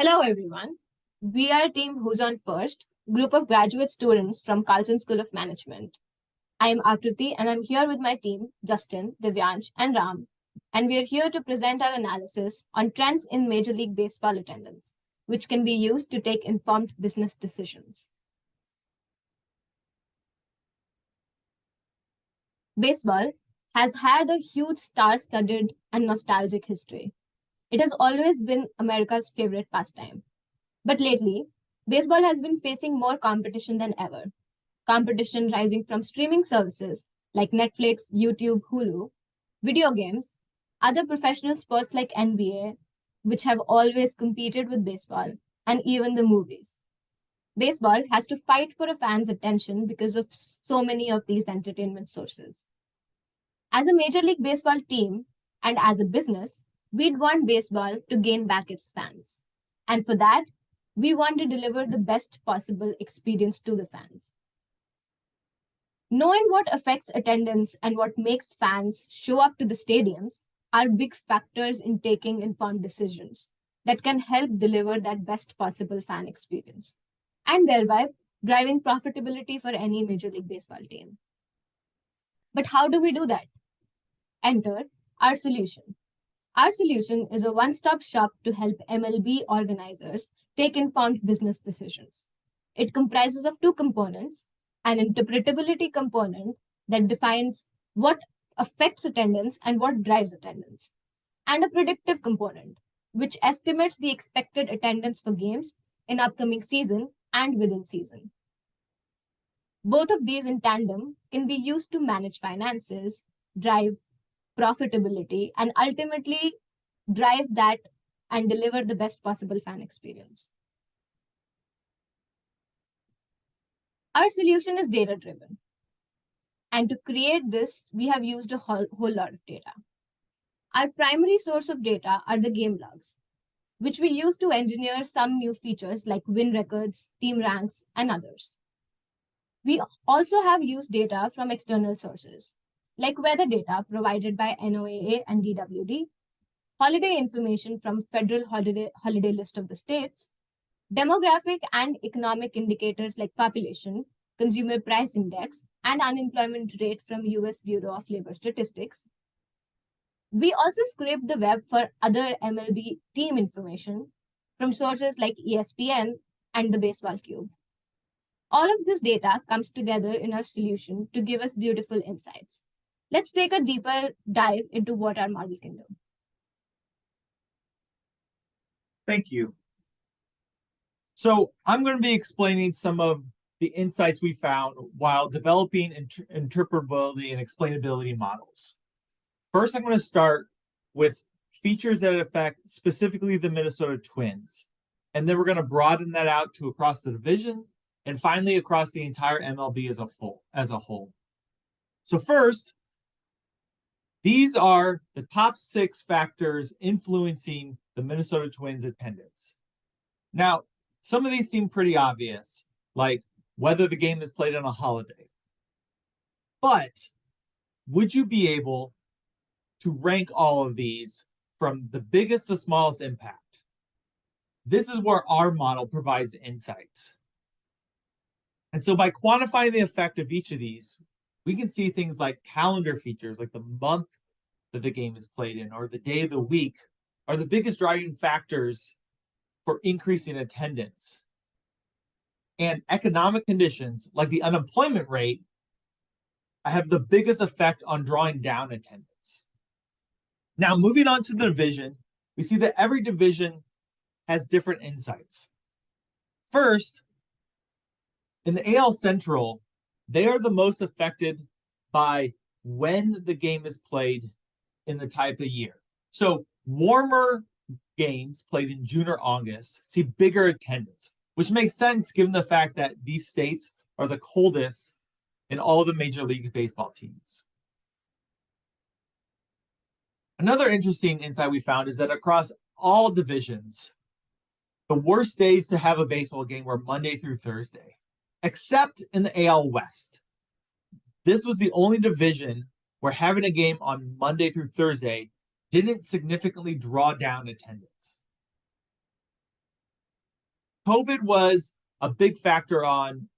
Hello, everyone. We are Team Who's On First, group of graduate students from Carlson School of Management. I am Akriti and I'm here with my team, Justin, Divyansh, and Ram. And we are here to present our analysis on trends in Major League Baseball attendance, which can be used to take informed business decisions. Baseball has had a huge star-studded and nostalgic history. It has always been America's favorite pastime. But lately, baseball has been facing more competition than ever. Competition rising from streaming services like Netflix, YouTube, Hulu, video games, other professional sports like NBA, which have always competed with baseball, and even the movies. Baseball has to fight for a fan's attention because of so many of these entertainment sources. As a Major League Baseball team and as a business, we'd want baseball to gain back its fans. And for that, we want to deliver the best possible experience to the fans. Knowing what affects attendance and what makes fans show up to the stadiums are big factors in taking informed decisions that can help deliver that best possible fan experience and thereby driving profitability for any Major League Baseball team. But how do we do that? Enter our solution. Our solution is a one-stop shop to help MLB organizers take informed business decisions. It comprises of two components, an interpretability component that defines what affects attendance and what drives attendance, and a predictive component, which estimates the expected attendance for games in upcoming season and within season. Both of these in tandem can be used to manage finances, drive profitability, and ultimately drive that and deliver the best possible fan experience. Our solution is data-driven. And to create this, we have used a whole lot of data. Our primary source of data are the game logs, which we use to engineer some new features like win records, team ranks, and others. We also have used data from external sources, like weather data provided by NOAA and DWD, holiday information from Federal Holiday List of the states, demographic and economic indicators like population, consumer price index, and unemployment rate from US Bureau of Labor Statistics. We also scraped the web for other MLB team information from sources like ESPN and the Baseball Cube. All of this data comes together in our solution to give us beautiful insights. Let's take a deeper dive into what our model can do. Thank you. So I'm going to be explaining some of the insights we found while developing interpretability and explainability models. First, I'm going to start with features that affect specifically the Minnesota Twins. And then we're going to broaden that out to across the division and finally across the entire MLB as a whole. So first, these are the top 6 factors influencing the Minnesota Twins attendance. Now, some of these seem pretty obvious, like whether the game is played on a holiday. But would you be able to rank all of these from the biggest to smallest impact? This is where our model provides insights. And so by quantifying the effect of each of these, we can see things like calendar features, like the month that the game is played in or the day of the week are the biggest driving factors for increasing attendance. And economic conditions, like the unemployment rate, have the biggest effect on drawing down attendance. Now, moving on to the division, we see that every division has different insights. First, in the AL Central, they are the most affected by when the game is played in the type of year. So warmer games played in June or August see bigger attendance, which makes sense given the fact that these states are the coldest in all the Major League Baseball teams. Another interesting insight we found is that across all divisions, the worst days to have a baseball game were Monday through Thursday, except in the AL West. This was the only division where having a game on Monday through Thursday didn't significantly draw down attendance. COVID was a big factor on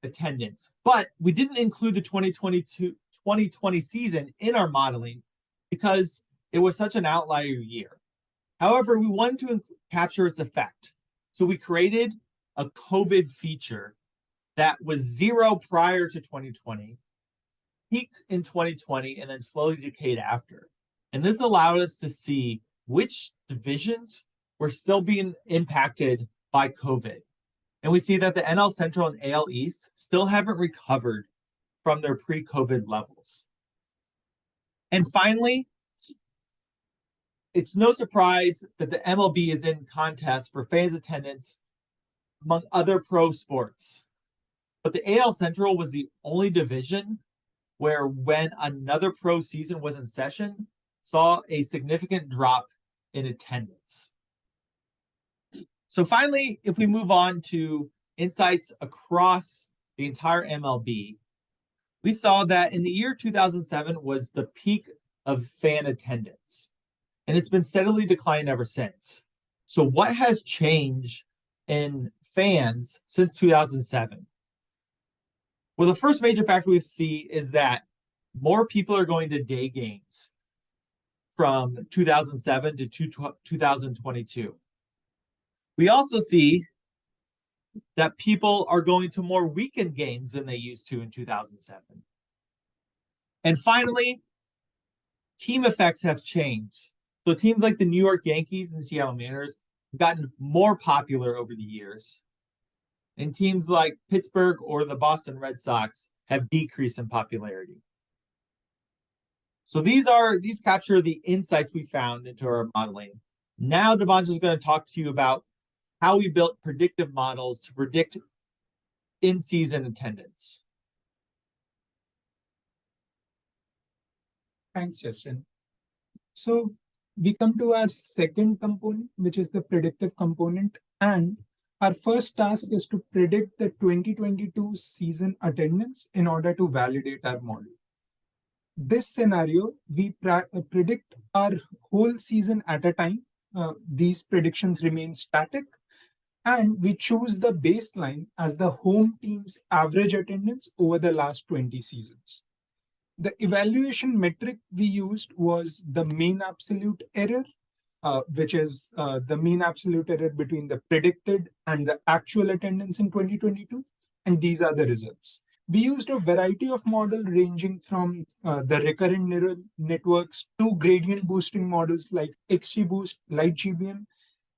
attendance, but we didn't include the 2020 season in our modeling because it was such an outlier year. However, we wanted to capture its effect. So we created a COVID feature that was 0 prior to 2020, peaked in 2020, and then slowly decayed after. And this allowed us to see which divisions were still being impacted by COVID. And we see that the NL Central and AL East still haven't recovered from their pre-COVID levels. And finally, it's no surprise that the MLB is in contest for fans' attendance among other pro sports. But the AL Central was the only division where, when another pro season was in session, saw a significant drop in attendance. So finally, if we move on to insights across the entire MLB, we saw that in the year 2007 was the peak of fan attendance, and it's been steadily declining ever since. So what has changed in fans since 2007? Well, the first major factor we see is that more people are going to day games from 2007 to 2022. We also see that people are going to more weekend games than they used to in 2007. And finally, team effects have changed. So teams like the New York Yankees and Seattle Mariners have gotten more popular over the years. And teams like Pittsburgh or the Boston Red Sox have decreased in popularity. So these capture the insights we found into our modeling. Now Devansh is going to talk to you about how we built predictive models to predict in-season attendance. Thanks, Justin. So we come to our second component, which is the predictive component. And our first task is to predict the 2022 season attendance in order to validate our model. This scenario, we predict our whole season at a time. These predictions remain static. And we choose the baseline as the home team's average attendance over the last 20 seasons. The evaluation metric we used was the mean absolute error, which is the mean absolute error between the predicted and the actual attendance in 2022. And these are the results. We used a variety of models ranging from the recurrent neural networks to gradient boosting models like XGBoost, LightGBM,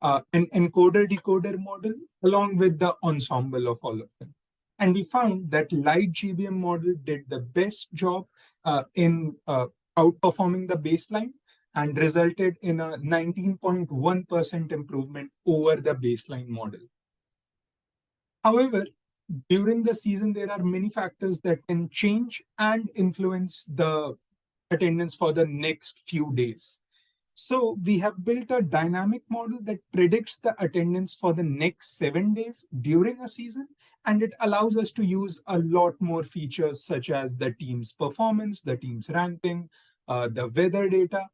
an encoder-decoder model, along with the ensemble of all of them. And we found that LightGBM model did the best job in outperforming the baseline and resulted in a 19.1% improvement over the baseline model. However, during the season, there are many factors that can change and influence the attendance for the next few days. So we have built a dynamic model that predicts the attendance for the next 7 days during a season, and it allows us to use a lot more features such as the team's performance, the team's ranking, the weather data.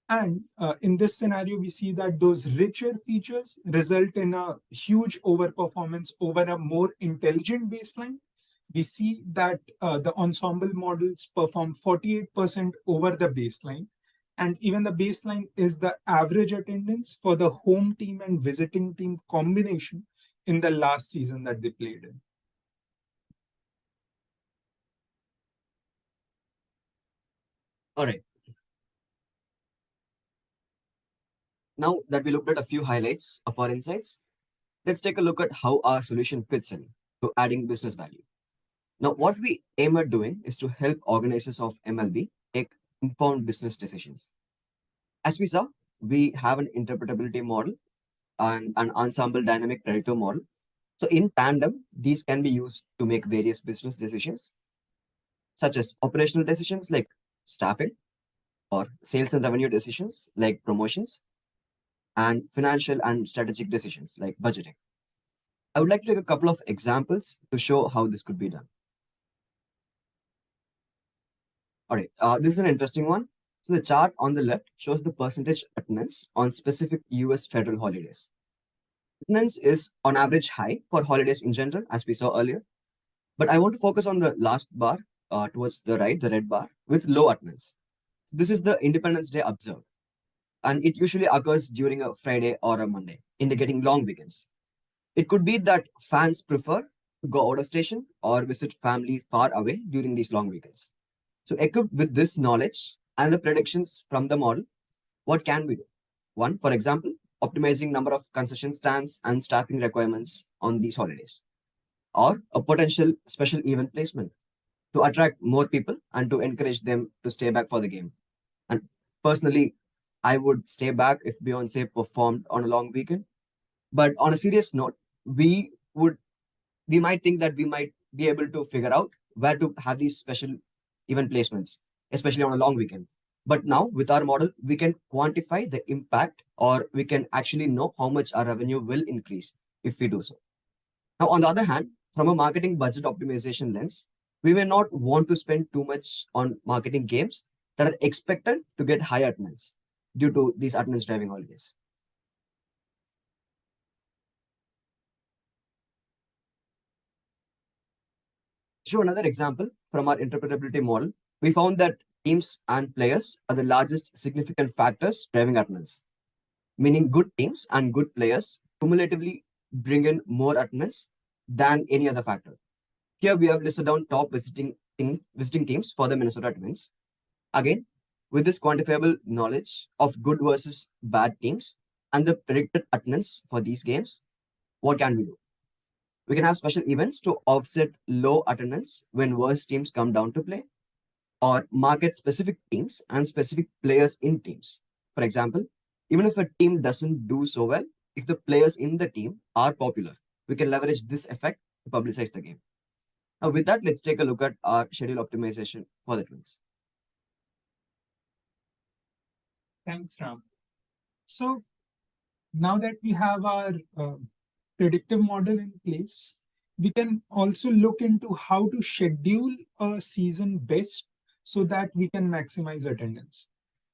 And in this scenario, we see that those richer features result in a huge overperformance over a more intelligent baseline. We see that the ensemble models perform 48% over the baseline. And even the baseline is the average attendance for the home team and visiting team combination in the last season that they played in. All right. Now that we looked at a few highlights of our insights, let's take a look at how our solution fits in to adding business value. Now, what we aim at doing is to help organizers of MLB take informed business decisions. As we saw, we have an interpretability model and an ensemble dynamic predictive model. So in tandem, these can be used to make various business decisions, such as operational decisions like staffing, or sales and revenue decisions like promotions, and financial and strategic decisions like budgeting. I would like to take a couple of examples to show how this could be done. All right, this is an interesting one. So the chart on the left shows the percentage attendance on specific US federal holidays. Attendance is on average high for holidays in general, as we saw earlier. But I want to focus on the last bar towards the right, the red bar, with low attendance. This is the Independence Day observed, and it usually occurs during a Friday or a Monday, indicating long weekends. It could be that fans prefer to go out of station or visit family far away during these long weekends. So, equipped with this knowledge and the predictions from the model, what can we do? One, for example, optimizing number of concession stands and staffing requirements on these holidays, or a potential special event placement to attract more people and to encourage them to stay back for the game. And personally, I would stay back if Beyonce performed on a long weekend. But on a serious note, we would we might think that we might be able to figure out where to have these special event placements, especially on a long weekend. But now with our model, we can quantify the impact, or we can actually know how much our revenue will increase if we do so. Now, on the other hand, from a marketing budget optimization lens, we may not want to spend too much on marketing games that are expected to get high attendance due to these attendance driving holidays. Show another example from our interpretability model, we found that teams and players are the largest significant factors driving attendance, meaning good teams and good players cumulatively bring in more attendance than any other factor. Here we have listed down top visiting teams for the Minnesota Twins. Again, with this quantifiable knowledge of good versus bad teams and the predicted attendance for these games, what can we do? We can have special events to offset low attendance when worse teams come down to play, or market specific teams and specific players in teams. For example, even if a team doesn't do so well, if the players in the team are popular, we can leverage this effect to publicize the game. Now, with that, let's take a look at our schedule optimization for the Twins. Thanks, Ram. So now that we have our predictive model in place, we can also look into how to schedule a season best so that we can maximize attendance.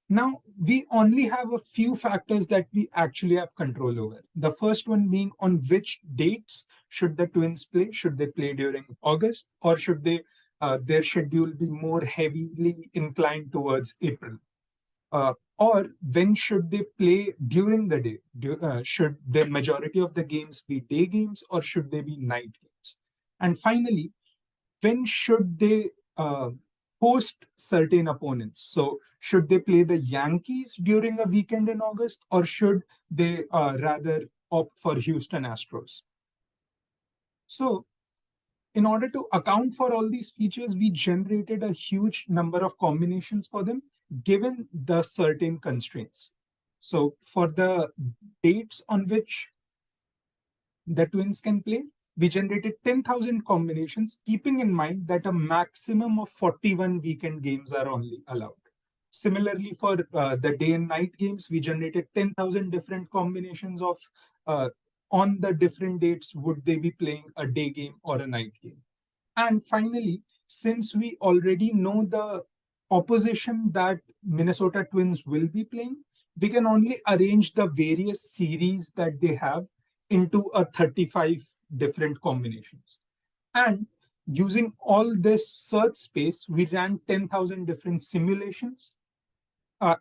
Now, we only have a few factors that we actually have control over. The first one being on which dates should the Twins play? Should they play during August, or should they their schedule be more heavily inclined towards April? Or when should they play during the day? Should the majority of the games be day games, or should they be night games? And finally, when should they host certain opponents? So should they play the Yankees during a weekend in August, or should they rather opt for Houston Astros? So in order to account for all these features, we generated a huge number of combinations for them, given the certain constraints. So for the dates on which the Twins can play, we generated 10,000 combinations, keeping in mind that a maximum of 41 weekend games are only allowed. Similarly, for the day and night games, we generated 10,000 different combinations of on the different dates, would they be playing a day game or a night game? And finally, since we already know the opposition that Minnesota Twins will be playing, we can only arrange the various series that they have into a 35 different combinations. And using all this search space, we ran 10,000 different simulations,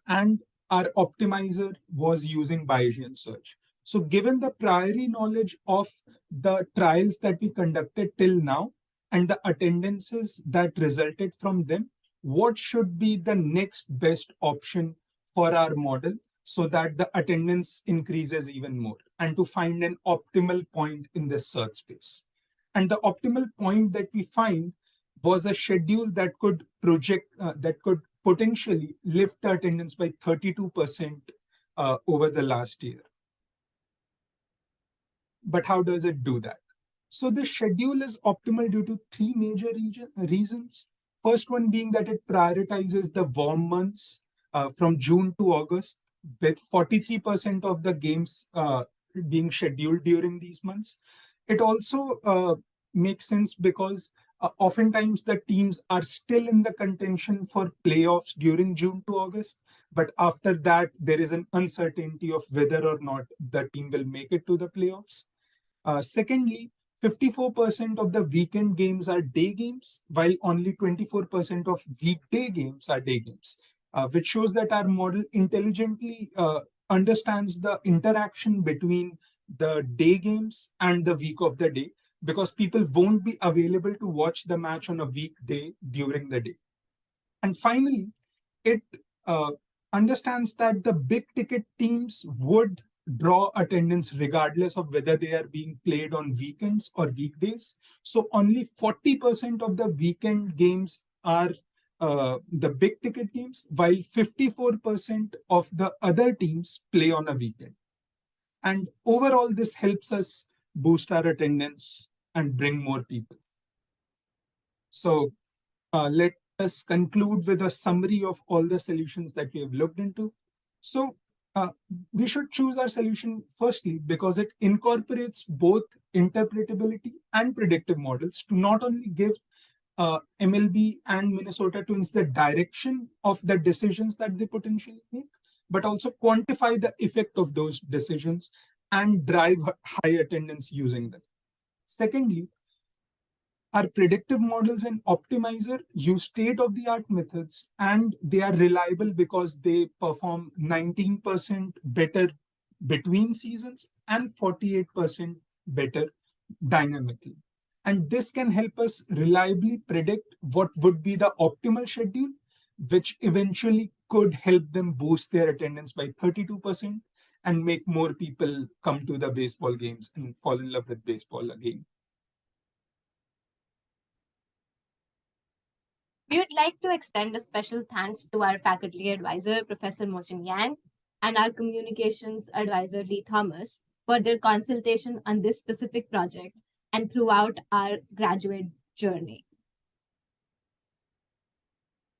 and our optimizer was using Bayesian search. So given the priori knowledge of the trials that we conducted till now and the attendances that resulted from them, what should be the next best option for our model so that the attendance increases even more, and to find an optimal point in this search space? And the optimal point that we find was a schedule that could potentially lift the attendance by 32% over the last year. But how does it do that? So the schedule is optimal due to three major reasons. First one being that it prioritizes the warm months from June to August, with 43% of the games being scheduled during these months. It also makes sense because oftentimes the teams are still in the contention for playoffs during June to August. But after that, there is an uncertainty of whether or not the team will make it to the playoffs. Secondly, 54% of the weekend games are day games, while only 24% of weekday games are day games, which shows that our model intelligently understands the interaction between the day games and the week of the day, because people won't be available to watch the match on a weekday during the day. And finally, it understands that the big ticket teams would draw attendance regardless of whether they are being played on weekends or weekdays. So only 40% of the weekend games are the big ticket games, while 54% of the other teams play on a weekend. And overall, this helps us boost our attendance and bring more people. So let us conclude with a summary of all the solutions that we have looked into. So we should choose our solution firstly because it incorporates both interpretability and predictive models to not only give MLB and Minnesota Twins the direction of the decisions that they potentially make, but also quantify the effect of those decisions and drive high attendance using them. Secondly, our predictive models and optimizer use state-of-the-art methods, and they are reliable because they perform 19% better between seasons and 48% better dynamically. And this can help us reliably predict what would be the optimal schedule, which eventually could help them boost their attendance by 32% and make more people come to the baseball games and fall in love with baseball again. We would like to extend a special thanks to our faculty advisor, Professor Mochin Yang, and our communications advisor, Lee Thomas, for their consultation on this specific project and throughout our graduate journey.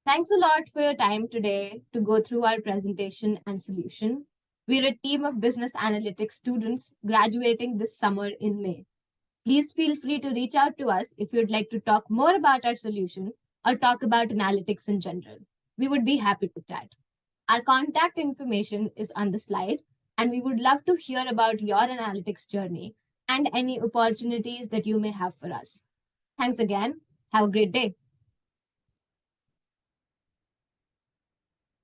Thanks a lot for your time today to go through our presentation and solution. We're a team of business analytics students graduating this summer in May. Please feel free to reach out to us if you'd like to talk more about our solution or talk about analytics in general. We would be happy to chat. Our contact information is on the slide, and we would love to hear about your analytics journey and any opportunities that you may have for us. Thanks again. Have a great day.